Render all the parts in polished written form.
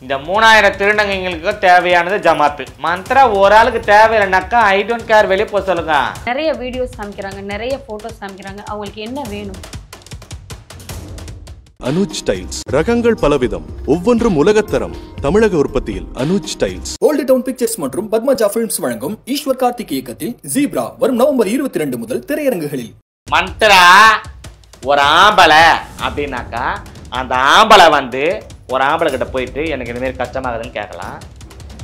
இந்த 3000 திருநங்கைகளுக்கு தேவையானது ஜமாத்து. மந்த்ரா ஒரு ஆளுக்கு தேவையில்லைனாக்கா ஐ டோன்ட் கேர், வெளியே போக சொல்லுங்க. நிறைய வீடியோஸ் காமிக்கிறாங்க, நிறைய போட்டோஸ் காமிக்கிறாங்க. அவங்களுக்கு என்ன வேணும்? அனுஜ் டைல்ஸ் ரகங்கள் பலவிதம், ஒவ்வொன்றும் உலகத்தரம். தமிழக உற்பத்தியில் Anuj tiles. Old down pictures மற்றும் பத்மஜா பிலிம்ஸ் வழங்கும் ஈஸ்வர் கார்த்திக் இயக்கத்தில் ஜீப்ரா வரும் நவம்பர் 22 முதல் திரையரங்குகளில். மந்த்ரா ஒரு ஆம்பளை அப்படின்னாக்கா அந்த ஆம்பளை வந்து ஒரு ஆம்பளை கிட்ட போயிட்டு எனக்கு இந்த மாதிரி கஷ்டமாகுதுன்னு கேட்கலாம்.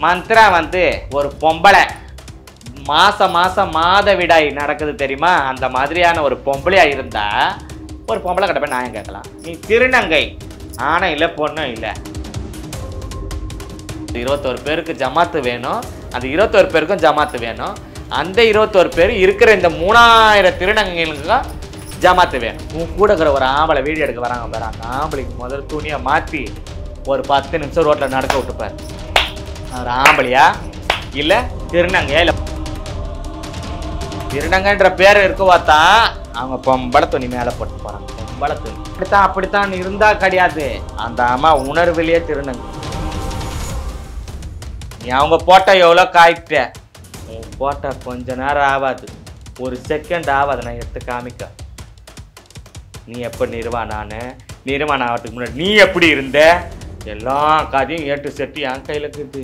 மந்த்ரா வந்து ஒரு பொம்பளை மாசம் மாதவிடாய் நடக்குது தெரியுமா, அந்த மாதிரியான ஒரு பொம்பளையா இருந்தா ஒரு பொம்பளை கிட்ட போய் நான் கேட்கலாம். நீ திருநங்கை ஆனா இல்லை பொண்ணும் இல்லை, 21 பேருக்கு ஜமாத்து வேணும், அந்த 21 பேருக்கும் ஜமாத்து வேணும். அந்த 21 பேர் இருக்கிற இந்த 3000 திருநங்கைகளுக்கும் ஜமாத்து வேணும். உன் கூட இருக்கிற ஒரு ஆம்பளை வீடியோ எடுக்க வராங்க, ஆம்பளைக்கு முதல்ல துணியை மாற்றி ஒரு 10 நிமிஷம் ரோட்டில் நடக்க விட்டுப்பார். அவர் ஆம்பளையா இல்லை திருநங்கையா? இல்லை திருநங்கைன்ற பேர் இருக்க பார்த்தா அவங்க பொம்பளை துணி மேலே போட்டு போகிறாங்க. பொம்பளை துணி அப்படித்தான் இருந்தா கிடையாது. அந்த அம்மா உணர்விலேயே திருநங்கை. நீ அவங்க போட்டா எவ்வளோ காய்ட்ட, போட்டா கொஞ்ச நேரம் ஆகாது, ஒரு செகண்ட் ஆகாது நான் எடுத்து காமிக்க. நீ எப்போ நிர்வாணம் ஆகிறதுக்கு முன்னாடி நீ எப்படி இருந்த, எல்லா கதையும் ஏட்டு செட்டு என் கையில் இருக்குது.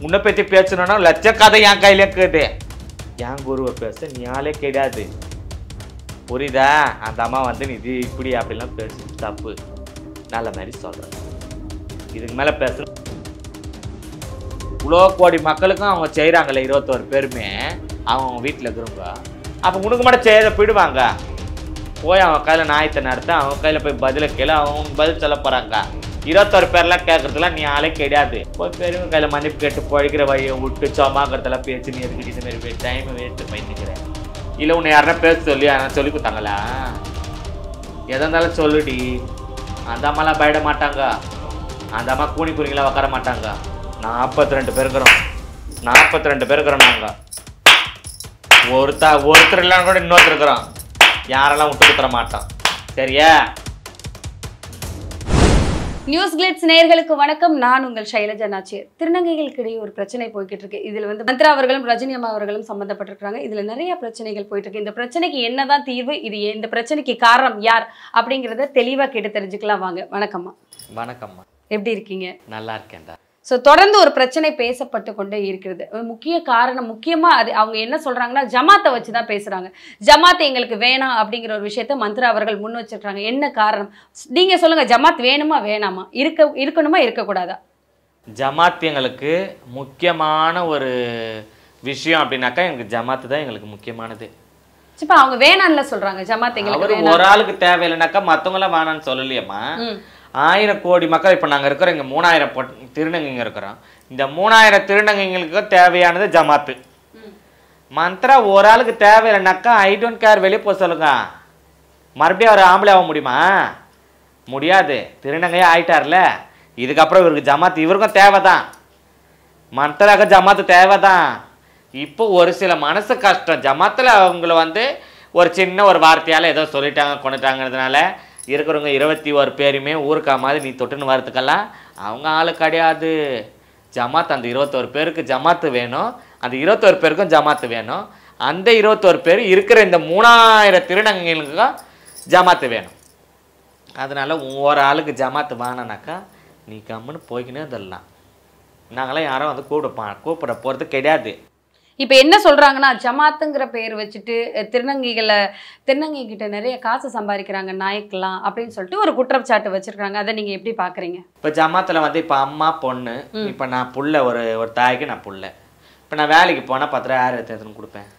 உன்னை பற்றி பேசணுன்னா லட்ச கதை என் கையில் இருக்குது. என் குருவை பேச நீ ஆளே கிடையாது, புரியுதா? அந்த அம்மா வந்து நீ இது இப்படி அப்படிலாம் பேசு தப்பு, நல்ல மாதிரி சொல்கிறேன். இதுக்கு மேலே பேச இவ்வளோ கோடி மக்களுக்கும் அவங்க செய்கிறாங்கல்ல, 21 பேருமே அவங்க வீட்டில் இருக்கிறவங்க. அப்போ உனக்கு மட்டும் செய்த போயிடுவாங்க. போய் அவங்க கையில் நாயத்தை நடத்த, அவங்க கையில் போய் பதிலை கேளு, அவங்க பதில் சொல்ல போகிறாங்க. 21 பேர்லாம் கேட்குறதுலாம் நீ ஆளே கிடையாது. போய் பெரியவங்க கையில் மன்னிப்பு கேட்டு பழிக்கிற வழியை விட்டு சும்மாக்கிறதெல்லாம் பேச்சு நீ எதுக்கிட்டு இந்த மாதிரி டைமை வேஸ்ட்டு பண்ணிக்கிறேன். இல்லை உன்னை யாருன்னா பேச சொல்லி யாரும் சொல்லி கொடுத்தாங்களா? எதாக இருந்தாலும் சொல்லுடி. அந்த அம்மாலாம் பயட மாட்டாங்க, அந்த அம்மா கூனி குறிங்களாம் உட்கார மாட்டாங்க. 42 பேர் இருக்கிறோம், 42 பேர் இருக்கிறோம் நாங்கள். ஒருத்தர் இல்லைன்னு கூட இன்னொருத்தர் இருக்கிறோம். யாரெல்லாம் விட்டு கொடுத்துற மாட்டோம், சரியா? நியூஸ் கிளிட்ஸ் நேயர்களுக்கு வணக்கம். நான் உங்கள் ஷைலஜா நாச்சியர். திருநங்கைகளுக்கு இடையே ஒரு பிரச்சனை போய்கிட்டு இருக்கு. இதுல வந்து மந்த்ரா அவர்களும் ரஜினி அம்மா அவர்களும் சம்பந்தப்பட்டிருக்காங்க. இதுல நிறைய பிரச்சனைகள் போயிட்டு இருக்கு. இந்த பிரச்சனைக்கு என்னதான் தீர்வு, இது இந்த பிரச்சனைக்கு காரணம் யார் அப்படிங்கிறத தெளிவா கேட்டு தெரிஞ்சுக்கலாம் வாங்க. வணக்கம்மா. வணக்கம்மா, எப்படி இருக்கீங்க? நல்லா இருக்கேன்டா. ஸோ தொடர்ந்து ஒரு பிரச்சனை பேசப்பட்டு கொண்டே இருக்கிறது. முக்கிய காரணம், முக்கியமாக அது அவங்க என்ன சொல்கிறாங்கன்னா ஜமாத்தை வச்சு தான் பேசுகிறாங்க. ஜமாத் எங்களுக்கு வேணாம் அப்படிங்கிற ஒரு விஷயத்த மந்த்ரா அவர்கள் முன் வச்சிருக்காங்க. என்ன காரணம் நீங்கள் சொல்லுங்கள். ஜமாத் வேணுமா வேணாமா, இருக்கணுமா இருக்கக்கூடாதா? ஜமாத் எங்களுக்கு முக்கியமான ஒரு விஷயம் அப்படின்னாக்கா எங்களுக்கு ஜமாத்து தான் எங்களுக்கு முக்கியமானது. இப்போ அவங்க வேணான்னு சொல்கிறாங்க. ஜமாத் எங்களுக்கு ஒரு ஆளுக்கு தேவையில்லைனாக்கா மற்றவங்களாம் வேணான்னு சொல்லலையம்மா. 1000 கோடி மக்கள் இப்போ நாங்கள் இருக்கிறோம், இங்கே 3000 திருநங்கைங்க இருக்கிறோம். இந்த 3000 திருநங்கைங்களுக்கு தேவையானது ஜமாத்து. மந்த்ரா ஒரு ஆளுக்கு தேவையில்லைனாக்கா ஐ டோன்ட் கேர், வெளியே போக சொல்லுங்க. மறுபடியும் அவர் ஆம்பளை ஆக முடியுமா? முடியாது. திருநங்கையே ஆயிட்டார்ல, இதுக்கப்புறம் இவருக்கு ஜமாத்து இவருக்கும் தேவை தான். மந்த்ராக்கு ஜமாத்து தேவை தான். இப்போ ஒரு சில மனசு கஷ்டம், ஜமாத்தில் அவங்கள வந்து ஒரு சின்ன ஒரு வார்த்தையால் ஏதோ சொல்லிட்டாங்க கொண்டுட்டாங்கிறதுனால இருக்கிறவங்க 21 பேருமே ஊருக்கா மாதிரி நீ தொட்டுன்னு வரதுக்கெல்லாம் அவங்க ஆளு கிடையாது. ஜமாத் அந்த 21 பேருக்கு ஜமாத்து வேணும், அந்த 21 பேருக்கும் ஜமாத்து வேணும். அந்த 21 பேர் இருக்கிற இந்த 3000 திருநங்கைகளுக்கும் ஜமாத்து வேணும். அதனால் ஒரு ஆளுக்கு ஜமாத்து வாங்கினாக்கா நீ கம்முன்னு போய்க்கினே தரலாம். நாங்களாம் யாரும் வந்து கூப்பிட போகிறது கிடையாது. இப்போ என்ன சொல்கிறாங்கன்னா ஜமாத்துங்கிற பேர் வச்சுட்டு திருநங்கைகிட்ட நிறைய காசு சம்பாதிக்கிறாங்க நாய்க்கலாம் அப்படின்னு சொல்லிட்டு ஒரு குற்றச்சாட்டு வச்சுருக்காங்க. அதை நீங்கள் எப்படி பார்க்குறீங்க? இப்போ ஜமாத்தில் வந்து இப்போ அம்மா பொண்ணு, இப்போ நான் புள்ள, ஒரு தாய்க்கு நான் புள்ள. இப்போ நான் வேலைக்கு போனால் 10,000 எடுத்துன்னு கொடுப்பேன்,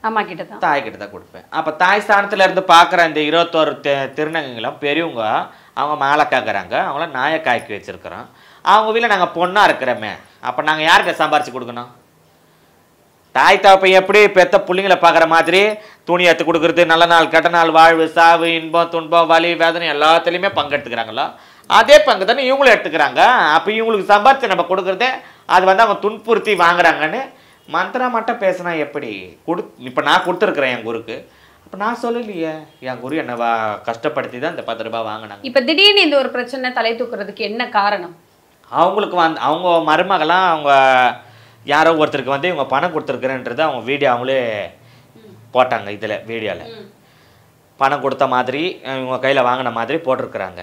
அம்மா கிட்ட தான், தாய் கிட்ட தான் கொடுப்பேன். அப்போ தாய் ஸ்தானத்தில் இருந்து பார்க்குற இந்த 21 திருநங்கைகளும் பெரியவங்க அவங்க மேலே கேட்குறாங்க, அவங்கள நாயை காய்க்கி வச்சுருக்குறோம். அவங்க வீட்டில் நாங்கள் பொண்ணாக இருக்கிறோமே, அப்போ நாங்கள் யார்கிட்ட சம்பாரித்து கொடுக்கணும்? தாய் தகப்பை எப்படி பெத்த பிள்ளைங்களை பார்க்குற மாதிரி துணி எடுத்து கொடுக்குறது, நல்ல நாள் கெட்ட நாள், வாழ்வு சாவு, இன்பம் துன்பம் வலி வேதனை எல்லாத்துலேயுமே பங்கெடுத்துக்கிறாங்களோ அதே பங்கு தானே இவங்களும் எடுத்துக்கிறாங்க. அப்போ இவங்களுக்கு சம்பாரித்து நம்ம கொடுக்குறதே அது வந்து அவங்க துன்புறுத்தி வாங்குறாங்கன்னு மந்த்ரா மட்டும் பேசினா எப்படி? இப்போ நான் கொடுத்துருக்குறேன் என் குருக்கு, அப்போ நான் சொல்லலையே, என் குரு என்னவா கஷ்டப்படுத்தி தான் இந்த 10 ரூபாய் வாங்கினாங்க. இப்போ திடீர்னு இந்த ஒரு பிரச்சனை தலை தூக்குறதுக்கு என்ன காரணம்? அவங்களுக்கு வந்து அவங்க மருமகளாம் அவங்க யாரோ ஒருத்தருக்கு வந்து இவங்க பணம் கொடுத்துருக்குறேன்றது அவங்க வீடியோ அவங்களே போட்டாங்க. இதில் வீடியோவில் பணம் கொடுத்த மாதிரி இவங்க கையில் வாங்கின மாதிரி போட்டிருக்கிறாங்க.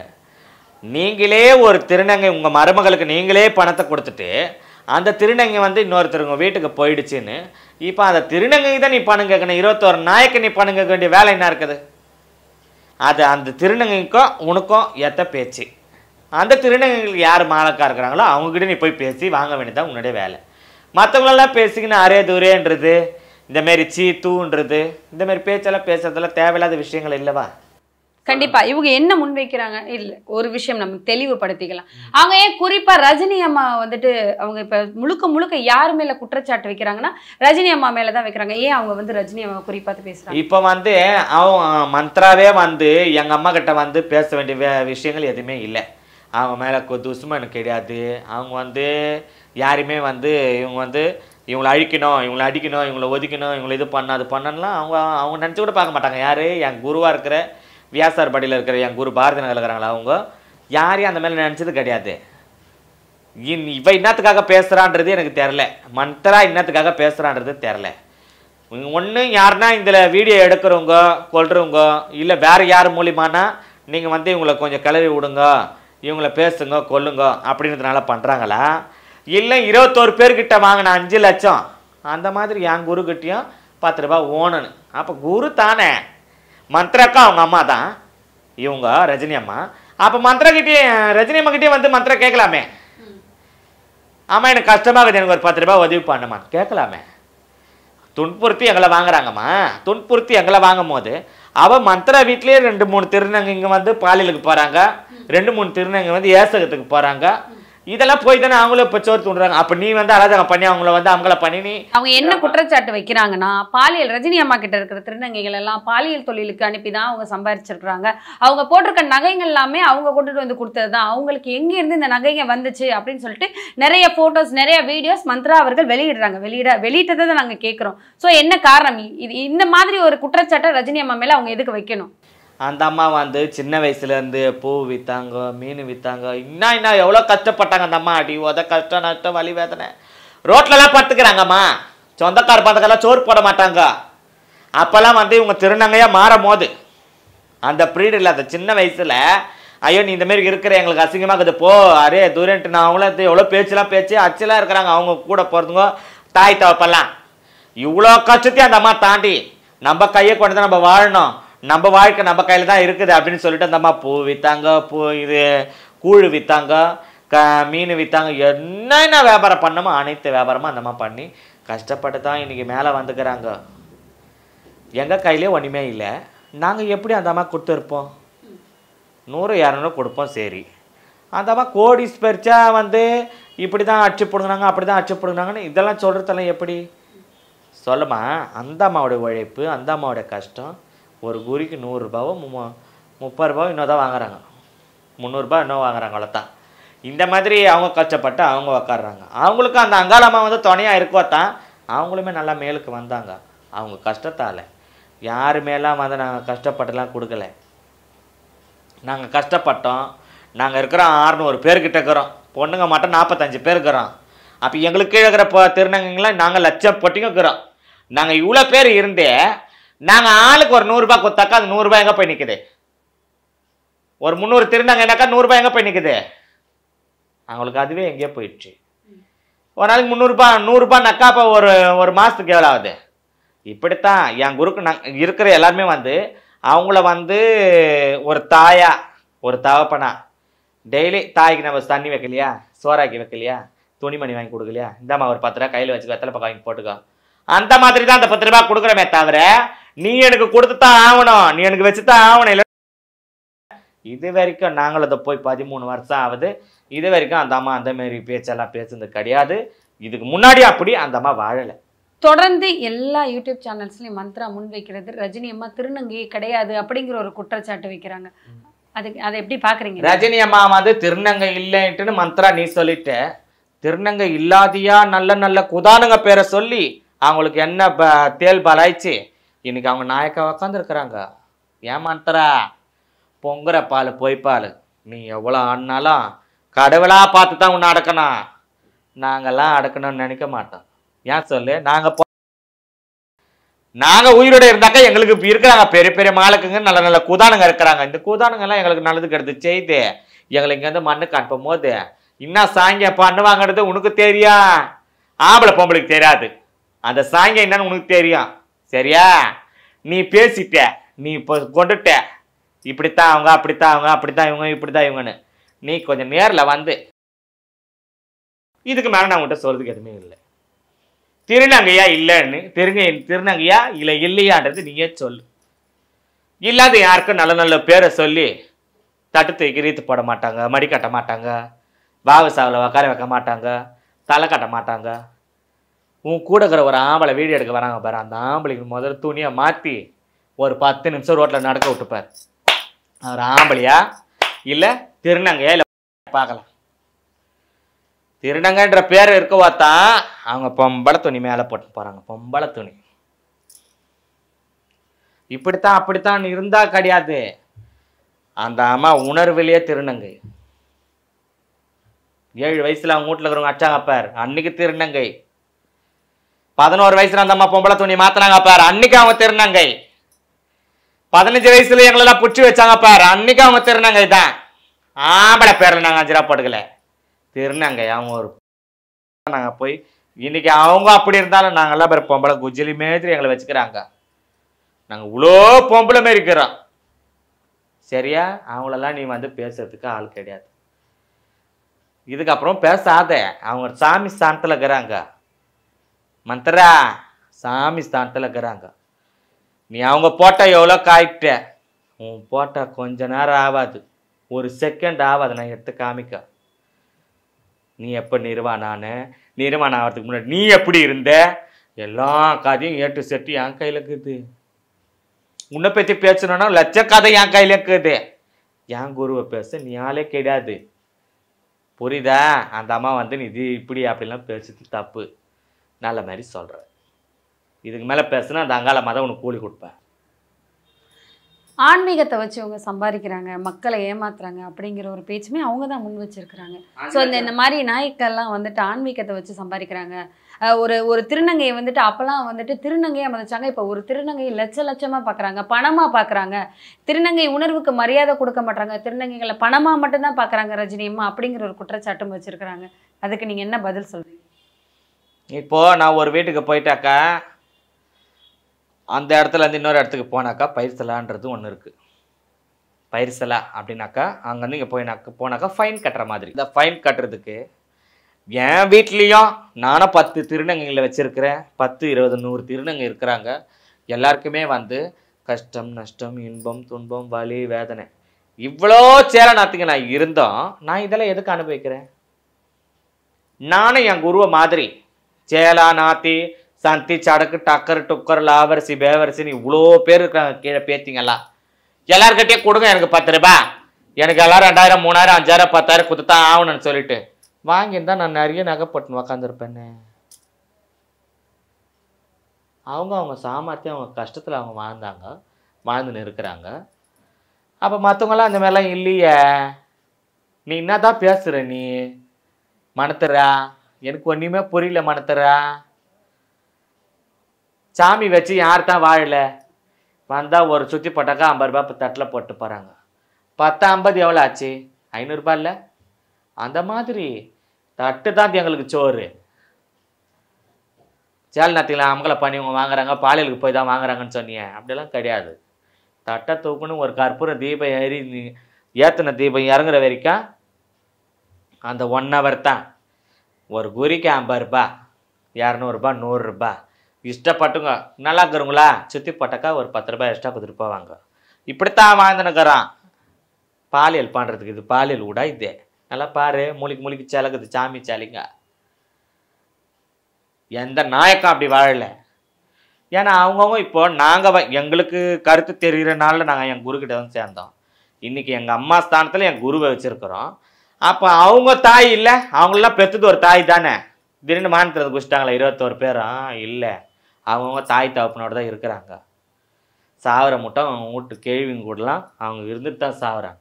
நீங்களே ஒரு திருநங்கை உங்கள் மருமகளுக்கு நீங்களே பணத்தை கொடுத்துட்டு அந்த திருநங்கை வந்து இன்னொருத்தருங்க வீட்டுக்கு போயிடுச்சுன்னு இப்போ அந்த திருநங்கை தான் நீ பணம் கேட்கணும். 21 நாய்க்கு நீ பணம் கேட்க வேண்டிய வேலை என்ன இருக்குது? அது அந்த திருநங்கைக்கும் உனக்கும் ஏற்ற பேச்சு. அந்த திருநங்கைகளுக்கு யார் மாலக்கா இருக்கிறாங்களோ அவங்ககிட்ட நீ போய் பேசி வாங்க வேண்டியதான் உன்னுடைய வேலை. மற்றவங்களெல்லாம் பேசிக்கின்னு அரே தூரேன்றது, இந்தமாரி தூன்றது, இந்தமாரி பேச்செல்லாம் பேசுறதெல்லாம் தேவையில்லாத விஷயங்கள் இல்லவா? கண்டிப்பா இவங்க என்ன முன்வைக்கிறாங்க இல்ல ஒரு விஷயம் நம்ம தெளிவுபடுத்திக்கலாம். அவங்க ஏன் குறிப்பா ரஜினி அம்மா வந்துட்டு அவங்க இப்ப முழுக்க முழுக்க யார் மேல குற்றச்சாட்டு வைக்கிறாங்கன்னா ரஜினி அம்மா மேலதான் வைக்கிறாங்க. ஏன் அவங்க வந்து ரஜினி அம்மா குறிப்பாத்து பேசுறாங்க? இப்ப வந்து அவங்க மந்த்ராவே வந்து எங்க அம்மா கிட்ட வந்து பேச வேண்டிய விஷயங்கள் எதுவுமே இல்லை. அவங்க மேல துஷ்மன் கிடையாது. அவங்க வந்து யாருமே வந்து இவங்க வந்து இவங்களை அழிக்கணும், இவங்களை அடிக்கணும், இவங்களை ஒதுக்கணும், இவங்களை இது பண்ண அது பண்ணலாம் அவங்க நினச்சி கூட பார்க்க மாட்டாங்க. யார் என் குருவாக இருக்கிற வியாசார் படியில் இருக்கிற என் குரு பாரதி நகர் இருக்கிறாங்களா அவங்க யாரையும் அந்த மேலே நினச்சது கிடையாது. இவ இன்னத்துக்காக பேசுகிறான்றது எனக்கு தெரில. மந்த்ரா இன்னத்துக்காக பேசுகிறான்றது தெரில. ஒன்று யாருன்னா இதில் வீடியோ எடுக்கிறவங்க கொள்றவங்க இல்லை வேறு யார் மூலியமானா நீங்கள் வந்து இவங்களை கொஞ்சம் கிளறி விடுங்க, இவங்கள பேசுங்க கொல்லுங்க அப்படின்றதுனால பண்ணுறாங்களா? இல்லை 21 பேர்கிட்ட வாங்கின 5 லட்சம் அந்த மாதிரி என் குருக்கிட்டையும் 10 ரூபா ஓனனு. அப்போ குரு தானே. மந்த்ராக்கா அவங்க அம்மா தான் இவங்க ரஜினி அம்மா. அப்போ மந்த்ராக்கிட்டே ரஜினி அம்மாக்கிட்டே வந்து மந்த்ரா கேட்கலாமே, ஆமாம் எனக்கு கஷ்டமாகுது எனக்கு ஒரு 10 ரூபா உதவி பண்ணுமா கேட்கலாமே. துன்புறுத்தி எங்களை வாங்குறாங்கம்மா. துன்புறுத்தி எங்களை வாங்கும் போது அவள் மந்த்ரா வீட்லேயே 2-3 திருநங்கைங்க வந்து பாலியலுக்கு போகிறாங்க, 2-3 திருநங்கை வந்து ஏசகத்துக்கு போகிறாங்க. இதெல்லாம் போய் தானே அவங்களும் இப்போ சோறு தூண்டுறாங்க. அப்போ நீ வந்து அழகாக பண்ணி அவங்கள வந்து அவங்கள பண்ணி நீ அவங்க என்ன குற்றச்சாட்டு வைக்கிறாங்கன்னா பாலியல் ரஜினி அம்மா கிட்ட இருக்கிற திருநங்கைகள் எல்லாம் பாலியல் தொழிலுக்கு அனுப்பிதான் அவங்க சம்பாரிச்சிருக்கிறாங்க. அவங்க போட்டிருக்க நகைகள் எல்லாமே அவங்க கொண்டுட்டு வந்து கொடுத்ததுதான். அவங்களுக்கு எங்க இருந்து இந்த நகைங்க வந்துச்சு அப்படின்னு சொல்லிட்டு நிறைய போட்டோஸ் நிறைய வீடியோஸ் மந்த்ரா அவர்கள் வெளியிடுறாங்க. வெளியிட்டதை தான் நாங்க கேட்கிறோம். ஸோ என்ன காரணம்? இது இந்த மாதிரி ஒரு குற்றச்சாட்டை ரஜினி அம்மா மேல அவங்க எதுக்கு வைக்கணும்? அந்த அம்மா வந்து சின்ன வயசுலேருந்து பூ விற்றாங்க, மீன் விற்றாங்க, இன்னும் எவ்வளோ கஷ்டப்பட்டாங்க அந்த அம்மா. அடி உத கஷ்டம் நஷ்டம் வலி வேதனை ரோட்லலாம் படுத்துக்கிறாங்கம்மா. சொந்தக்கார பந்தக்கெல்லாம் சோறு போட மாட்டாங்க. அப்போல்லாம் வந்து இவங்க திருநங்கையாக மாறும் போது அந்த ப்ரீட் இல்லை அந்த சின்ன வயசில் ஐயோ நீ இந்தமாரி இருக்கிற எங்களுக்கு அசிங்கமாக இருக்குது போ அரே தூரன்ட்டு நான் அவங்கள எவ்வளோ பேச்சு அச்சலாக இருக்கிறாங்க. அவங்க கூட போகிறதுங்க தாய் தவப்பெல்லாம் இவ்வளோ கஷ்டத்தையும் அந்த அம்மா தாண்டி நம்ம கையை கொண்டு தான் நம்ம வாழணும், நம்ம வாழ்க்கை நம்ம கையில் தான் இருக்குது அப்படின்னு சொல்லிட்டு அந்த அம்மா பூ விற்றாங்க, கூழ் விற்றாங்க, மீன் விற்றாங்க, என்னென்ன வியாபாரம் பண்ணமோ அனைத்து வியாபாரமும் அந்த அம்மா பண்ணி கஷ்டப்பட்டு தான் இன்றைக்கி மேலே வந்துக்கிறாங்க. எங்கள் கையிலே ஒன்றுமே இல்லை. நாங்கள் எப்படி அந்த அம்மா கொடுத்துருப்போம்? 100-200 கொடுப்போம். சரி அந்த அம்மா கோடி பெருச்சா வந்து இப்படி தான் அடிச்சு போடுங்கிறாங்க அப்படி தான் அடிச்சு போடுங்கிறாங்கன்னு இதெல்லாம் சொல்கிறதெல்லாம் எப்படி சொல்லுமா? அந்த அம்மாவோடைய உழைப்பு, அந்த அம்மாவோடைய கஷ்டம். ஒரு குறிக்கு 100 ரூபாவோ 30 ரூபாவோ இன்னும் தான் வாங்குறாங்க, 300 ரூபா இன்னும் வாங்குறாங்க. அவ்வளோதான். இந்த மாதிரி அவங்க கஷ்டப்பட்டு அவங்க உக்காடுறாங்க. அவங்களுக்கு அந்த அங்காளம்மா வந்து துணையாக இருக்கோத்தான் அவங்களுமே நல்லா மேலுக்கு வந்தாங்க. அவங்க கஷ்டத்தால் யாரு மேலாம் வந்து நாங்கள் கஷ்டப்பட்டுலாம் கொடுக்கல. நாங்கள் கஷ்டப்பட்டோம். நாங்கள் இருக்கிறோம் 600 பேர்கிட்ட இருக்கிறோம். பொண்ணுங்க மட்டும் 45 பேர் இருக்கிறோம். அப்போ எங்களுக்கு கீழே இருக்கிற திருநங்கைங்களாம் நாங்கள் லட்சம் பொட்டிங்க இருக்கிறோம். நாங்கள் இவ்வளோ பேர் இருந்தே நாங்கள் ஆளுக்கு ஒரு 100 ரூபாய் கொடுத்தாக்கா அது 100 ரூபாய் எங்கே போய் நிற்குது? ஒரு 300 திருநங்கைனாக்கா 100 ரூபாய் எங்கே போய் நிற்குது? அவங்களுக்கு அதுவே எங்கேயோ போயிடுச்சு. ஒரு நாளைக்கு 100 ரூபாய்னாக்கா அப்போ ஒரு மாதத்துக்கு எவ்வளோ ஆகுது? இப்படித்தான் என் குருக்கு நான் இருக்கிற எல்லாருமே வந்து அவங்கள வந்து ஒரு தாயா ஒரு தவப்பனா டெய்லி தாய்க்கு நம்ம தண்ணி வைக்கலையா, சோறாக்கி வைக்கலையா, துணிமணி வாங்கி கொடுக்கலையா, இந்தாம்மா ஒரு 10 ரூபா கையில் வச்சு வெத்தலை பக்கம் வாங்கி போட்டுக்கோ, அந்த மாதிரி தான் அந்த 10 ரூபா கொடுக்குறமே தவிர நீ எனக்கு கொடுத்து தான் ஆகணும், நீ எனக்கு வச்சு தான் ஆகணும். இல்லை இது வரைக்கும் நாங்களும் அதை போய் 13 வருஷம் ஆகுது. இது வரைக்கும் அந்த அம்மா அந்த மாதிரி பேச்செல்லாம் பேசுனது கிடையாது. இதுக்கு முன்னாடி அப்படி அந்த அம்மா வாழலை. தொடர்ந்து எல்லா யூடியூப் சேனல்ஸ்லையும் மந்த்ரா முன்வைக்கிறது ரஜினி அம்மா திருநங்கை கிடையாது அப்படிங்கிற ஒரு குற்றச்சாட்டு வைக்கிறாங்க. அதை எப்படி பாக்குறீங்க? ரஜினி அம்மா வந்து திருநங்கை இல்லைன்ட்டுன்னு மந்த்ரா நீ சொல்லிட்டு திருநங்கை இல்லாதியா நல்ல நல்ல குதானுங்க பேரை சொல்லி அவங்களுக்கு என்ன தேல் பலாய்ச்சி இன்னைக்கு அவங்க நாயக்கா உக்காந்து இருக்கிறாங்க. ஏன் மந்த்ரா பொங்குற பால் பொய்ப்பால் நீ எவ்வளோ ஆடினாலும் கடவுளா பார்த்து தான் உன்னை அடக்கணும். நாங்கெல்லாம் அடக்கணும்னு நினைக்க மாட்டோம். ஏன் சொல்லு? நாங்க உயிரோட இருந்தாக்கா எங்களுக்கு இருக்கிறாங்க பெரிய பெரிய மாலுக்குங்க, நல்ல நல்ல கூதானுங்க இருக்கிறாங்க. இந்த கூதானுங்க எல்லாம் எங்களுக்கு நல்லது கெடுத்து செய்து எங்களை இங்க இருந்து மண்ணுக்கு அனுப்பும் போது இன்னும் சாங்கிய பண்ணுவாங்கிறது உனக்கு தெரியும், ஆம்பளை பொம்பளைக்கு தெரியாது. அந்த சாங்கியம் என்னன்னு உனக்கு தெரியும். சரியா? நீ பேசிட்ட, நீ இப்போ கொண்டுட்ட, இப்படித்தான் அவங்க, அப்படித்தான் அவங்க, அப்படித்தான் இவங்க, இப்படித்தான் இவங்கன்னு. நீ கொஞ்சம் நேரில் வந்து இதுக்கு மேலே நான் உங்கள்கிட்ட சொல்றதுக்கு எதுவுமே இல்லை. திருநங்கையா இல்லைன்னு திருநங்கையா இல்லை இல்லையான்றது நீயே சொல்லு. இல்லாத யாருக்கும் நல்ல நல்ல பேரை சொல்லி தட்டு தூக்கி ரீத்து போட மாட்டாங்க, மடி கட்ட மாட்டாங்க, வாவு சாவில் உட்கார வைக்க மாட்டாங்க, தலை கட்ட மாட்டாங்க. உன் கூட இருக்கிற ஒரு ஆம்பளை வீடியோ எடுக்க வராங்க பாரு, அந்த ஆம்பளைக்கு முதல்ல துணியை மாற்றி ஒரு 10 நிமிஷம் ரோட்டில் நடக்க விட்டுப்பார். அவர் ஆம்பளையா இல்லை திருநங்கையா இல்லை பார்க்கலாம். திருநங்கைன்ற பேர் இருக்கவாத்தான் அவங்க பொம்பளை துணி மேலே போட்டு போகிறாங்க. பொம்பளை துணி இப்படித்தான் அப்படித்தான் இருந்தா கிடையாது. அந்த அம்மா உணர்விலேயே திருநங்கை. 7 வயசுல அவங்க வீட்டில் இருக்கிறவங்க அச்சாங்க பார், அன்னைக்கு திருநங்கை. 11 வயசுல அந்த அம்மா பொம்பளை துணி மாத்தினாங்க பார், அன்னைக்கு அவங்க திருநங்கை. 15 வயசுல எங்களெல்லாம் புடிச்சு வச்சாங்க பார், அன்னைக்கு அவங்க திருநங்கை தான். ஆம்பளை பேரில் நாங்கள் 5 ரூபா போட்டுக்கல, திருநங்கை. அவங்க ஒரு நாங்கள் போய் இன்னைக்கு அவங்க அப்படி இருந்தாலும் நாங்கள்லாம் பேர் பொம்பளை குஜிலி மாதிரி எங்களை வச்சுக்கிறாங்க. நாங்கள் இவ்வளோ பொம்பளை மாரி இருக்கிறோம். சரியா? அவங்களெல்லாம் நீ வந்து பேசுறதுக்கு ஆள் கிடையாது. இதுக்கப்புறம் பேசாத. அவங்க சாமி ஸ்தானத்தில் இருக்கிறாங்க, மந்திரா சாமி ஸ்தானத்தில் இருக்கிறாங்க. நீ அவங்க போட்டா எவ்வளோ காய்ட்ட, உன் போட்டா கொஞ்ச நேரம் ஆகாது, 1 செகண்ட் ஆகாது நான் எடுத்து காமிக்க. நீ எப்போ நிர்வாணம் ஆகிறதுக்கு முன்னாடி நீ எப்படி இருந்த, எல்லா கதையும் ஏட்டு செட்டு என் கையில் இருக்குது. உன்னை பற்றி பேசணுன்னா லட்ச கதை என் கையில் இருக்குது. என் குருவை பேச நீ ஆளே கிடையாது. புரியுதா? அந்த அம்மா வந்து நீ இது இப்படி அப்படிலாம் பேசுறது தப்பு. நல்ல மாதிரி சொல்கிற. இதுக்கு மேலே பேசுனா அந்த அங்காள மதம் உனக்கு கூலி கொடுப்பேன். ஆன்மீகத்தை வச்சு அவங்க சம்பாதிக்கிறாங்க, மக்களை ஏமாத்துறாங்க அப்படிங்கிற ஒரு பேச்சுமே அவங்க தான் முன் வச்சிருக்கிறாங்க. ஸோ இந்த மாதிரி நாய்க்கெல்லாம் வந்துட்டு ஆன்மீகத்தை வச்சு சம்பாதிக்கிறாங்க. ஒரு திருநங்கையை வந்துட்டு அப்போல்லாம் வந்துட்டு திருநங்கையாக மதிச்சாங்க, இப்போ ஒரு திருநங்கையை லட்சமாக பார்க்குறாங்க, பணமாக பார்க்குறாங்க. திருநங்கை உணர்வுக்கு மரியாதை கொடுக்க மாட்டாங்க, திருநங்கைகளை பணமாக மட்டும்தான் பார்க்குறாங்க ரஜினியம்மா அப்படிங்கிற ஒரு குற்றச்சாட்டும் வச்சுருக்கிறாங்க. அதுக்கு நீங்கள் என்ன பதில் சொல்கிறீங்க? இப்போது நான் ஒரு வீட்டுக்கு போயிட்டாக்கா அந்த இடத்துல இருந்து இன்னொரு இடத்துக்கு போனாக்கா பயிர்சலான்றது ஒன்று இருக்குது. பயிர்சலா அப்படின்னாக்கா அங்கேருந்து இங்கே போனாக்கா ஃபைன் கட்டுற மாதிரி. இந்த ஃபைன் கட்டுறதுக்கு என் வீட்லேயும் நானும் 10 திருநங்கைகளை வச்சுருக்கிறேன். 10, 20, 100 திருநங்கை இருக்கிறாங்க. எல்லாருக்குமே வந்து கஷ்டம், நஷ்டம், இன்பம், துன்பம், வலி, வேதனை இவ்வளோ சேலநாத்துக்கு நான் இருந்தோம். நான் இதெல்லாம் எதுக்கு அனுபவிக்கிறேன்? நானும் என் குருவை மாதிரி சேலா நாத்தி சந்தி சடக்கு டக்கர் டுக்கர் லாவரிசி பேவரிசின்னு இவ்வளோ பேர் இருக்காங்க கீழே பேத்திங்கெல்லாம். எல்லாருக்கிட்டே கொடுங்க எனக்கு 10 ரூபாய், எனக்கு எல்லாம் 2000, 3000, 5000, 10,000 கொடுத்துதான் ஆகணும்னு சொல்லிட்டு வாங்கியிருந்தா நான் நிறைய நகைப்பட்டுன்னு உக்காந்துருப்பேன்னு. அவங்க சாமர்த்தியம், அவங்க கஷ்டத்தில் அவங்க வாழ்ந்துன்னு இருக்கிறாங்க. அப்போ மற்றவங்களாம் அந்த மாதிரிலாம் இல்லையே. நீ என்னதான் பேசுகிற? நீ மனத்துறா எனக்கு ஒன்றுமே புரியல. மனத்துறா சாமி வச்சு யார் தான் வாழலை? வந்தால் ஒரு சுற்றி போட்டாக்கா 50 ரூபாய் தட்டில் போட்டு போகிறாங்க. 10, 50 எவ்வளோ ஆச்சு? 500 ரூபாய் இல்லை? அந்த மாதிரி தட்டு தான் எங்களுக்கு சோறு. சேலநாத்தில அமங்கலை பண்ணி இவங்க வாங்குறாங்க, பாலியலுக்கு போய் தான் வாங்குறாங்கன்னு சொன்னீங்க. அப்படிலாம் கிடையாது. தட்டை தூக்குன்னு ஒரு கற்பூர தீபம் ஏற்றின தீபம் இறங்குற வரைக்கும் அந்த 1 hour தான். ஒரு குறிக்கு 50 ரூபாய், 200 ரூபாய், 100 ரூபாய் இஷ்டப்பட்டுங்க. நல்லா இருக்கிறவங்களா சுற்றி போட்டாக்கா ஒரு 10 ரூபாய் எக்ஸ்ட்ரா கொடுத்துட்டு போவாங்க. இப்படித்தான் வாழ்ந்துனுக்கிறோம். பாலியல் பண்ணுறதுக்கு இது பாலியல் விடா இது. நல்லா பாரு, மூலிக்கு சேலக்குது சாமி சேலிங்க. எந்த நாயக்கம் அப்படி வாழலை. ஏன்னா அவங்கவுங்க இப்போ நாங்கள் எங்களுக்கு கருத்து தெரிகிறனால நாங்கள் என் குருக்கிட்ட வந்து சேர்ந்தோம். இன்றைக்கி எங்கள் அம்மா ஸ்தானத்தில் என் குருவை வச்சுருக்குறோம். அப்போ அவங்க தாய் இல்லை, அவங்களெலாம் பெற்றது ஒரு தாய் தானே. திடீர்னு மாநிலத்தில் குடிச்சிட்டாங்களே 21 பேரும் இல்லை. அவங்கவுங்க தாய் தகப்பனோடு தான் இருக்கிறாங்க. சாவர மட்டும் அவங்க வீட்டு கேள்விங்க கூடலாம் அவங்க இருந்துட்டு தான் சாவுறாங்க.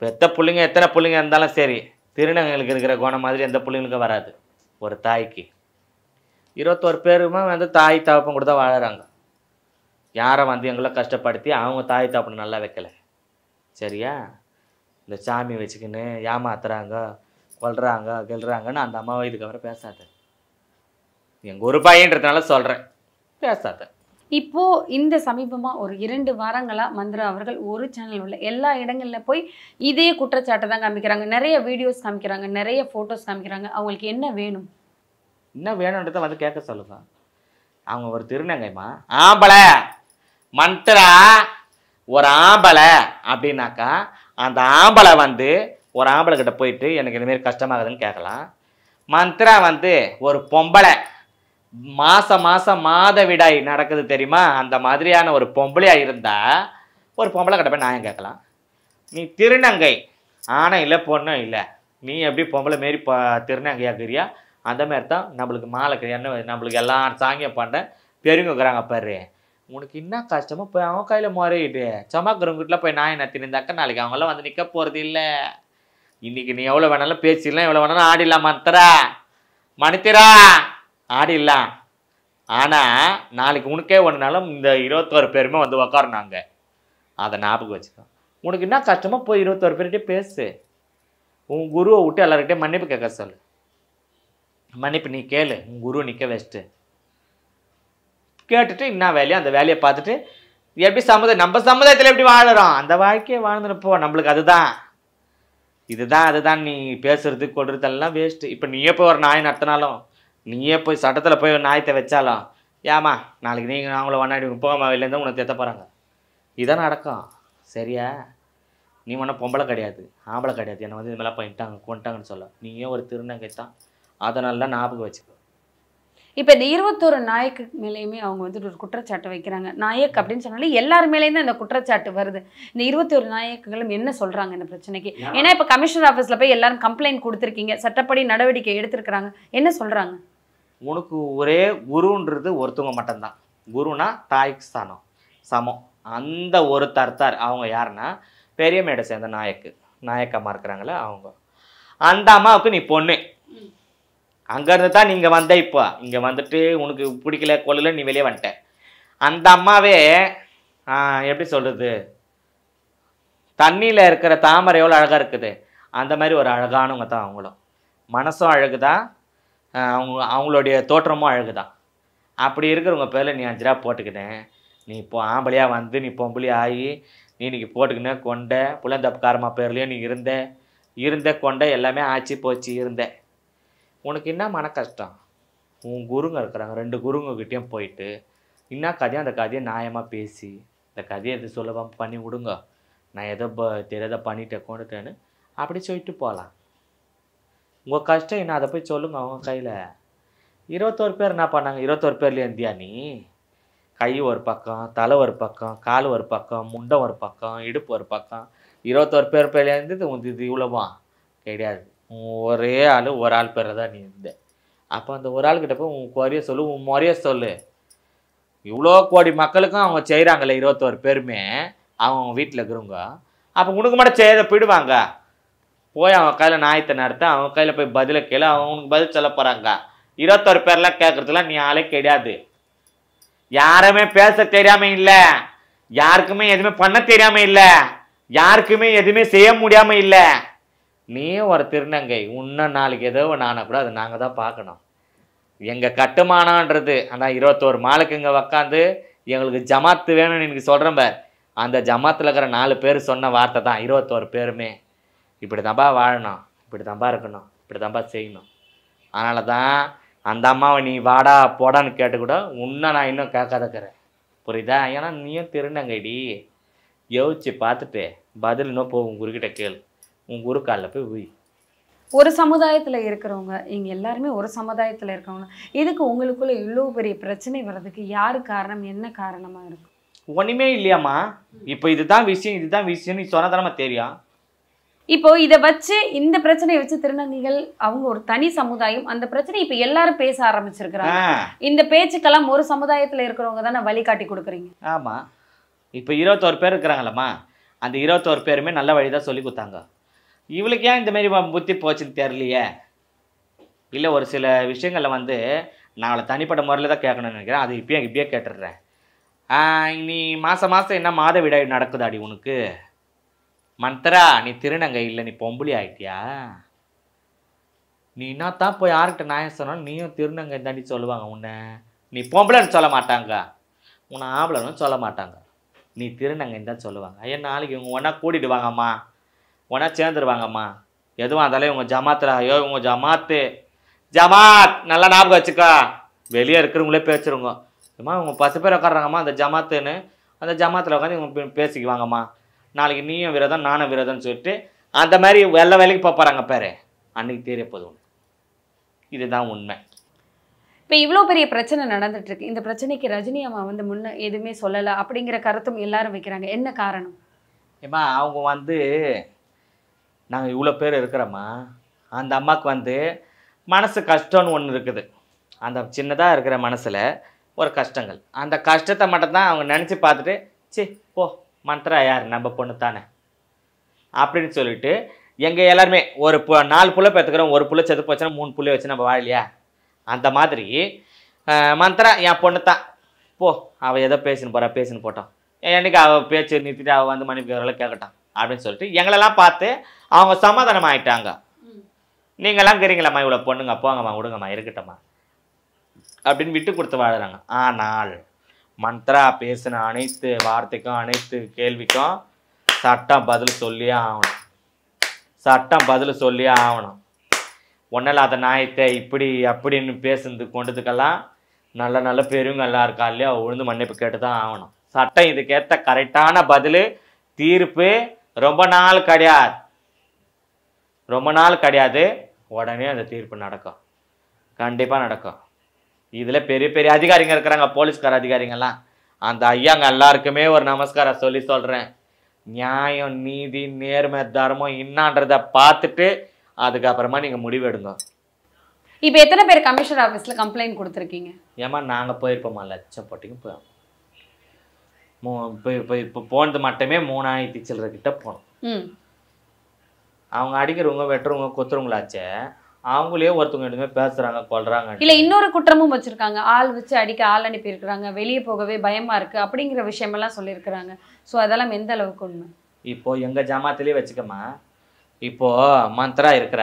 பெத்த பிள்ளைங்க எத்தனை பிள்ளைங்க இருந்தாலும் சரி, திருநங்கைகளுக்கு இருக்கிற குணம் மாதிரி எந்த பிள்ளைங்களுக்கும் வராது. ஒரு தாய்க்கு 21 பேருமே வந்து தாய் தகப்பன் கூட தான் வாழறாங்க. யாரை வந்து எங்களை கஷ்டப்படுத்தி அவங்க தாய் தகப்பனை நல்லா வைக்கல. சரியா? இந்த சாமி வச்சுக்கின்னு ஏமாத்துறாங்க, கொல்றாங்க, கெல்றாங்கன்னு அந்த அம்மாவை இதுக்கப்புறம் பேசாத. எங்கள் ஒரு பையன்றதுனால சொல்கிறேன், பேசாத. இப்போ இந்த சமீபமா ஒரு 2 வாரங்களா மந்த்ரா அவர்கள் ஒரு சேனல் உள்ள எல்லா இடங்கள்ல போய் இதே குற்றச்சாட்டை தான் காமிக்கிறாங்க. நிறைய வீடியோஸ் காமிக்கிறாங்க, நிறைய போட்டோஸ் காமிக்கிறாங்க. அவங்களுக்கு என்ன வேணும்? என்ன வேணுன்றத வந்து கேட்க சொல்லுங்க. அவங்க ஒரு திருநங்கைமா, ஆம்பளை மந்த்ரா ஒரு ஆம்பளை அப்படின்னாக்கா அந்த ஆம்பளை வந்து ஒரு ஆம்பளை கிட்ட போயிட்டு எனக்கு இதுமாரி கஷ்டமாகுதுன்னு கேட்கலாம். மந்த்ரா வந்து ஒரு பொம்பளை, மாதம் மாதவிடாய் நடக்குது தெரியுமா, அந்த மாதிரியான ஒரு பொம்பளையாக இருந்தால் ஒரு பொம்பளை கிட்ட போய் நியாயம் கேட்கலாம். நீ திருநங்கை ஆனால் இல்லை பொண்ணும் இல்லை, நீ எப்படி பொம்பளை மாரி திருநங்கையாக்குறியா அந்த மாதிரி தான் நம்மளுக்கு மாலைக்கிறியான்னு நம்மளுக்கு எல்லாம் சாங்கியம் பண்ண பெருங்குக்கிறாங்க பாரு. உனக்கு என்ன கஷ்டமோ போய் அவங்க கையில் முறையிட்டு சமாக்கிறவங்கிட்ட போய் நாயை நத்தினிருந்தாக்கா நாளைக்கு அவங்களாம் வந்து நிற்க போகிறது இல்லை. இன்றைக்கி நீ எவ்வளோ வேணாலும் பேசிடலாம், எவ்வளோ வேணாலும் ஆடிடலாம். மந்த்ரா மணித்திரா ஆடிடலாம். ஆனால் நாளைக்கு உனக்கே ஒன்றுனாலும் இந்த 21 பேருமே வந்து உக்காருனாங்க. அதை ஞாபகம் வச்சுக்கோ. உனக்கு என்ன கஷ்டமோ போய் 21 பேர்கிட்டே பேசு. உன் குருவை விட்டு எல்லார்கிட்டையும் மன்னிப்பு கேட்க சொல்லு. மன்னிப்பு நீ கேளு, உன் குருவை நிற்க வச்சுட்டு கேட்டுட்டு என்ன வேலையோ அந்த வேலையை பார்த்துட்டு எப்படி நம்ம சமுதாயத்தில் எப்படி வாழறோம் அந்த வாழ்க்கையை வாழ்ந்துருப்போ. நம்மளுக்கு அதுதான் நீ பேசுறது கொடுறதெல்லாம் வேஸ்ட்டு. இப்போ நீயே போய் ஒரு நாய் நடத்தினாலும், நீயே போய் சட்டத்தில் போய் ஒரு நாயத்தை வச்சாலும், ஏமா நாளைக்கு நீங்கள் அவங்கள ஒன்னாடி போகாம இல்லைன்னு உனக்கு தெத்த போகிறாங்க. இதான் நடக்கும். சரியா? நீ ஒன்றும் பொம்பளை கிடையாது, ஆம்பளை கிடையாது, என்னை வந்து இதுமாதிரி பண்ணிட்டாங்க கொண்டாங்கன்னு சொல்ல. நீயே ஒரு திருநங்கை தான். அதை நல்லா ஞாபகம் வச்சுக்கோ. இப்போ இந்த 21 நாயக்கு மேலேயுமே அவங்க வந்துட்டு ஒரு குற்றச்சாட்டு வைக்கிறாங்க. நாயக் அப்படின்னு சொன்னாலே எல்லார் மேலேயும் தான் இந்த குற்றச்சாட்டு வருது. இந்த 21 நாயக்குகளும் என்ன சொல்றாங்க இந்த பிரச்சனைக்கு? ஏன்னா இப்போ கமிஷனர் ஆஃபீஸில் போய் எல்லாரும் கம்ப்ளைண்ட் கொடுத்துருக்கீங்க, சட்டப்படி நடவடிக்கை எடுத்திருக்கிறாங்க, என்ன சொல்றாங்க? உனக்கு ஒரே குருன்றது ஒருத்தவங்க மட்டும்தான். குருனா தாய்க்கு ஸ்தானம் சமம். அந்த ஒரு தர்த்தார் அவங்க யாருன்னா பெரிய மேடை சேர்ந்த நாயக்கம்மா இருக்கிறாங்களே அவங்க. அந்த அம்மாவுக்கு நீ பொண்ணு. அங்கேருந்து தான் நீங்கள் வந்த. இப்போ இங்கே வந்துட்டு உனக்கு பிடிக்கல கொள்ளல நீ வெளியே வந்துட்ட. அந்த அம்மாவே எப்படி சொல்கிறது, தண்ணியில் இருக்கிற தாமரை எவ்வளோ அழகாக இருக்குது அந்த மாதிரி ஒரு அழகானவங்க தான் அவங்களும். மனசும் அழகுதான், அவங்களுடைய தோற்றமும் அழகுதான். அப்படி இருக்கிறவங்க பேரில் நீ 5 ரூபா போட்டுக்கினேன். நீ இப்போ ஆம்பளையாக வந்து நீ பொம்பளையாக ஆகி நீ இன்னைக்கு போட்டுக்கினே கொண்ட புலந்தப்புக்காரமா பேர்லேயும் நீ இருந்த கொண்ட எல்லாமே ஆச்சு போச்சு இருந்த. உனக்கு என்ன மன கஷ்டம்? உன் குருங்க இருக்கிறாங்க, 2 குருங்கக்கிட்டேயும் போயிட்டு என்ன கதையோ அந்த கதையை நியாயமாக பேசி இந்த கதையை எது சொல்லவாமல் பண்ணி விடுங்க, நான் எதோ தெரியாத பண்ணிட்டேன் கொண்டுட்டேன்னு அப்படி சொல்லிட்டு போகலாம். உங்கள் கஷ்டம் என்ன அதை போய் சொல்லுங்க அவங்க கையில். 21 பேர் என்ன பண்ணாங்க? 21 பேர்லேயே இருந்தியா நீ? கை ஒரு பக்கம், தலை ஒரு பக்கம், கால் ஒரு பக்கம், முண்டை ஒரு பக்கம், இடுப்பு ஒரு பக்கம், 21 பேர்லேருந்து இது இவ்வளோவா கிடையாது. ஒரே ஆள் ஒரு ஆள் பேர் தான் நீ இருந்த. அப்போ அந்த ஒரு ஆள்கிட்ட போய் உன் குறைய சொல்லு, உன் முறைய சொல்லு. இவ்வளோ கோடி மக்களுக்கும் அவங்க செய்கிறாங்களே 21 பேருமே அவங்க வீட்டில் இருக்கிறவங்க. அப்போ உனக்கு மட்டும் செய்ய போயிடுவாங்க. போய் அவன் கையில் நாயத்தை நடத்த, அவன் கையில் போய் பதிலை கேளு, அவனுக்கு பதில் சொல்ல போகிறாங்க. 21 பேர்லாம் கேட்குறதுலாம் நீ ஆளே கிடையாது. யாருமே பேச தெரியாமல் இல்லை, யாருக்குமே எதுவுமே பண்ண தெரியாமல் இல்லை, யாருக்குமே எதுவுமே செய்ய முடியாமல் இல்லை. நீ ஒரு திருநங்கை. இன்னும் நாளைக்கு ஏதோ நானா கூட அதை நாங்கள் தான் பார்க்கணும். எங்கள் கட்டுமானன்றது ஆனால் 21 மாலுக்கு இங்கே உக்காந்து எங்களுக்கு ஜமாத்து வேணும்னு எனக்கு சொல்கிறேன் பார். அந்த ஜமாத்தில் இருக்கிற 4 பேர் சொன்ன வார்த்தை தான் 21 பேருமே. இப்படி தான்பா வாழணும், இப்படி தான்பா இருக்கணும், இப்படி தான்பா செய்யணும். அதனால தான் அந்த அம்மாவை நீ வாடா போடான்னு கேட்டு கூட இன்னும் நான் இன்னும் கேட்காதக்கிறேன். புரியுதா? ஏன்னா நீயும் திருநங்கைடி. யோசிச்சு பார்த்துட்டு பதில் இன்னும் போகும் குருக்கிட்ட கேளு. உன் குரு காலில் போய் உய். ஒரு சமுதாயத்தில் இருக்கிறவங்க இங்கே எல்லாருமே ஒரு சமுதாயத்தில் இருக்கிறவங்க, இதுக்கு உங்களுக்குள்ள இவ்வளோ பெரிய பிரச்சனை வர்றதுக்கு யாரு காரணம், என்ன காரணமாக இருக்கும்? ஒன்றுமே இல்லையாம்மா. இப்போ இதுதான் விஷயம் நீ சொன்னதானமா தெரியும். இப்போ இதை வச்சு இந்த பிரச்சனையை வச்சு திருநங்கைகள் அவங்க ஒரு தனி சமுதாயம், அந்த பிரச்சனை இப்போ எல்லாரும் பேச ஆரம்பிச்சிருக்கிறாங்க. இந்த பேச்சுக்கெல்லாம் ஒரு சமுதாயத்தில் இருக்கிறவங்க தானே வழிகாட்டி கொடுக்குறீங்க. ஆமாம். இப்போ 21 பேர் இருக்கிறாங்களம்மா, அந்த 21 பேருமே நல்ல வழி தான் சொல்லி கொடுத்தாங்க. இவளுக்கு ஏன் இந்த மாதிரி புத்தி போச்சுன்னு தெரியலையே. இல்லை ஒரு சில விஷயங்களில் வந்து நான் அவளை தனிப்பட்ட முறையில் தான் கேட்கணும்னு நினைக்கிறேன். அது இப்பயே கேட்டுடுறேன். நீ மாதம் என்ன மாதவிடாய் நடக்குதாடி உனக்கு? மந்த்ரா நீ திருநங்கை இல்லை, நீ பொம்பளி ஆகிட்டியா? நீ என்னத்தான் போய் யார்கிட்ட நியாயம் சொன்னாலும் நீயும் திருநங்கை தாண்டி சொல்லுவாங்க. உன்னை நீ பொம்பளைன்னு சொல்ல மாட்டாங்க, உன்னை ஆம்பளைன்னு சொல்ல மாட்டாங்க, நீ திருநங்கைன்னு தான் சொல்லுவாங்க. ஐயா நாளைக்கு இவங்க ஒன்றா கூட்டிகிட்டு வாங்கம்மா, ஒன்றா சேர்ந்துருவாங்கம்மா. எதுவும் அதாலே உங்கள் ஜமாத்தில் ஐயோ உங்கள் ஜமாத் நல்லா ஞாபகம் வச்சுக்கா. வெளியே இருக்கிறவங்களே பேசுகிறவங்க அம்மா உங்கள் 10 பேர் உட்காடுறாங்கம்மா அந்த ஜமாத்துன்னு, அந்த ஜமாத்தில் உட்காந்து இவங்க பேசிக்குவாங்கம்மா. நாளைக்கு நீயும் விரதம் நானும் விரதம்னு சொல்லிட்டு அந்த மாதிரி எல்லா வேலைக்கு போகிறாங்க பேர். அன்றைக்கி தெரிய போதும். இதுதான் உண்மை. இப்போ இவ்வளோ பெரிய பிரச்சனை நடந்துட்டு இருக்கு. இந்த பிரச்சனைக்கு ரஜினி அம்மா வந்து முன்ன எதுவுமே சொல்லலை அப்படிங்கிற கருத்தும் எல்லாரும் வைக்கிறாங்க. என்ன காரணம்? ஏம்மா அவங்க வந்து நாங்கள் இவ்வளோ பேர் இருக்கிறோம்மா, அந்த அம்மாவுக்கு வந்து மனசு கஷ்டம்னு ஒன்று இருக்குது. அந்த சின்னதாக இருக்கிற மனசில் ஒரு கஷ்டங்கள், அந்த கஷ்டத்தை மட்டும்தான் அவங்க நினச்சி பார்த்துட்டு சி போ மந்த்ரா யார் நம்ம பொண்ணு தானே அப்படின்னு சொல்லிட்டு எங்கள் எல்லாருமே ஒரு 4 புள்ள பெற்றுக்கிறோம். ஒரு புள்ள செத்து போச்சுன்னா 3 புள்ளைய வச்சு நம்ம வாழலையா? அந்த மாதிரி மந்த்ரா என் பொண்ணு தான், போ அவள் ஏதோ பேசின்னு போட்டோம், என்னைக்கு அவள் பேச்சு நிறுத்திட்டு அவள் வந்து மன்னிப்பு கேட்கட்டான் அப்படின்னு சொல்லிட்டு எங்களெல்லாம் பார்த்து அவங்க சமாதானம் ஆகிட்டாங்க. நீங்கள்லாம் இருக்கிறீங்களாம்மா இவ்வளோ பொண்ணுங்க, போங்கம்மா விடுங்கம்மா இருக்கட்டம்மா அப்படின்னு விட்டு கொடுத்து வாழுறாங்க. ஆனால் மந்த்ரா பேசின அனைத்து வார்த்தைக்கும் அனைத்து கேள்விக்கும் சட்டம் பதில் சொல்லியே ஆகணும். ஒன்றில் அதை நாயத்தை இப்படி அப்படின்னு பேசுனது கொண்டதுக்கெல்லாம் நல்ல பெரியவங்க எல்லாம் இருக்கா இல்லையா உழுந்து மன்னிப்பு கேட்டு தான் ஆகணும். சட்டம் இதுக்கேற்ற கரெக்டான பதில் தீர்ப்பு ரொம்ப நாள் கிடையாது, உடனே அந்த தீர்ப்பு நடக்கும், கண்டிப்பாக நடக்கும். இதில் பெரிய அதிகாரிங்க இருக்கிறாங்க, போலீஸ்கார அதிகாரிங்கெல்லாம். அந்த ஐயாங்க எல்லாருக்குமே ஒரு நமஸ்காரம் சொல்கிறேன். நியாயம் நீதி நேர்மை தர்மம் என்னான்றதை பார்த்துட்டு அதுக்கப்புறமா நீங்கள் முடிவெடுங்க. இப்போ எத்தனை பேர் கமிஷனர் ஆஃபீஸில் கம்ப்ளைண்ட் கொடுத்துருக்கீங்க? ஏமா நாங்கள் போயிருப்போம்மா, லட்சம் போட்டிங்க போவோம். இப்போ போனது மட்டுமே 3000 சில்லற கிட்ட போனோம். அவங்க அடிக்கிறவங்க வெட்டுறவங்க கொத்துறவங்களாச்சே, அவங்களே ஒருத்தவங்க எதுவுமே பேசுறாங்க கொள்றாங்க. இல்லை இன்னொரு குற்றமும் வச்சிருக்காங்க, ஆள் வச்சு அடிக்க ஆள் அனுப்பியிருக்கிறாங்க, வெளியே போகவே பயமா இருக்கு அப்படிங்கிற விஷயமெல்லாம் சொல்லியிருக்கிறாங்க. ஸோ அதெல்லாம் எந்த அளவுக்கு உண்மை? இப்போ எங்கள் ஜமாத்திலே வச்சுக்கம்மா, இப்போது மந்த்ரா இருக்கிற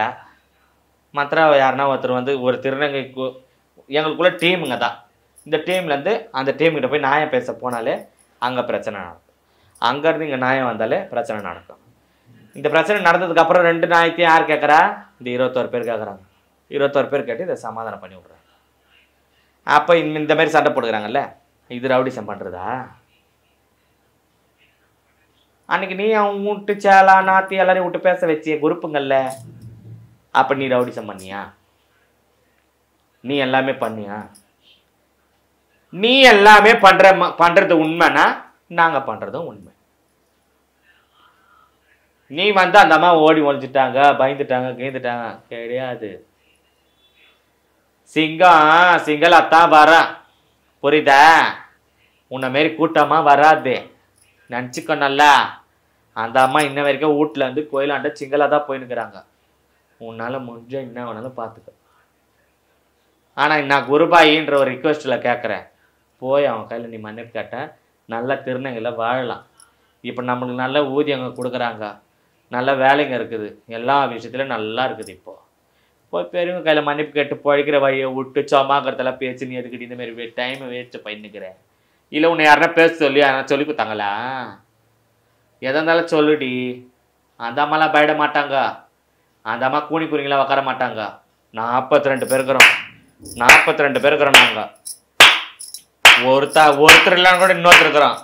மந்த்ரா யாருன்னா ஒருத்தர் வந்து ஒரு திருநங்கைக்கு எங்களுக்குள்ள டீமுங்க தான். இந்த டீம்லேருந்து அந்த டீம்கிட்ட போய் நியாயம் பேச போனாலே அங்கே பிரச்சனை நடக்கும், அங்கேருந்து இங்கே நியாயம் வந்தாலே பிரச்சனை நடக்கும். இந்த பிரச்சனை நடந்ததுக்கப்புறம் 2 நியாயத்தையும் யார் கேட்குறா? இந்த 21 பேர் கேட்குறாங்க. 21 பேர் கேட்டு இதை சமாதானம் பண்ணி விட்றாங்க. அப்போ இந்த மாதிரி சண்டை போடுகிறாங்கல்ல, இது ரவுடிசம் பண்ணுறதா? அன்றைக்கி நீ அவங்க விட்டு சேலா நாத்தி எல்லாரையும் விட்டு பேச வச்சிய குரூப்புங்கள்ல, அப்போ நீ ரவுடிசம் பண்ணியா? நீ எல்லாமே பண்ணியா? நீ எல்லாமே பண்ணுறது உண்மைனா நாங்கள் பண்ணுறதும் உண்மை. நீ வந்து அந்த அம்மா ஓடி ஒழிஞ்சிட்டாங்க பயந்துட்டாங்க கேந்துட்டாங்க கிடையாது. சிங்களாத்தான் வர, புரியுதா? உன்னை மாரி கூட்டமாக வராது நினச்சிக்கோ. நல்லா அந்த அம்மா இன்ன வரைக்கும் வீட்டில் வந்து கோயிலாண்ட சிங்களாக தான் போயின்னுக்கிறாங்க. உன்னால் முடிஞ்ச என்ன வேணாலும் பார்த்துக்க. ஆனால் நான் குருபாயின்ற ஒரு ரிக்வெஸ்ட்டில் கேட்குறேன், போய் அவன் கையில் நீ மன்னிப்பு கேட்ட நல்ல திருநங்கையில் வாழலாம். இப்போ நம்மளுக்கு நல்ல ஊதியங்க கொடுக்குறாங்க, நல்ல வேலைங்க இருக்குது, எல்லா விஷயத்துலையும் நல்லா இருக்குது. இப்போது போய் பெரியவங்க கையில் மன்னிப்பு கேட்டு பழிக்கிற வழியை விட்டு சோமாக்கிறதெல்லாம் பேச்சு நீ எதுக்கிட்டு இந்த மாதிரி டைமை வேஸ்ட்டு பண்ணிக்கிறேன். இல்லை உன்னை யாருன்னா பேச சொல்லி யாரா சொல்லி கொடுத்தாங்களா? எதாக இருந்தாலும் சொல்லுடி. அந்த அம்மாலாம் பயட மாட்டாங்க, அந்த அம்மா கூனி குறிங்களாம் உட்கார மாட்டாங்க. 42 பேர் இருக்கிறோம், 42 பேர் இருக்கிறோம் நாங்கள். ஒருத்தர் இல்லைன்னு கூட இன்னொருத்தர் இருக்கிறோம்,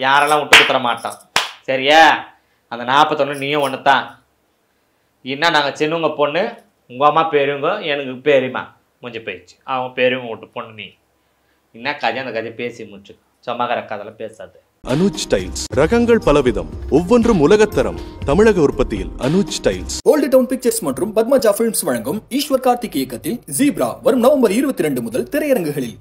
யாரெல்லாம் விட்டு கொடுத்துற மாட்டோம். சரியா? அந்த 41 நீயும் ஒன்று தான். இன்னும் நாங்கள் சின்னவங்க பொண்ணு, உங்கள் அம்மா பெரியவங்க, எனக்கு பெரியம்மா முடிஞ்சு போயிடுச்சு. அவன் பெரியவங்க விட்டு பொண்ணு நீ. என்ன கதை அந்த கதையை பேசி முடிச்சு, சொம்மாக்கிற கதையெல்லாம் பேசாது. அனுஜ் டைல்ஸ் ரகங்கள் பலவிதம், ஒவ்வொன்றும் உலகத்தரம். தமிழக உற்பத்தியில் Anuj tiles. Old down pictures மற்றும் பத்மஜா பிலிம்ஸ் வழங்கும் ஈஸ்வர் கார்த்திக் இயக்கத்தில் ஜீப்ரா வரும் நவம்பர் 22 முதல் திரையரங்குகளில்.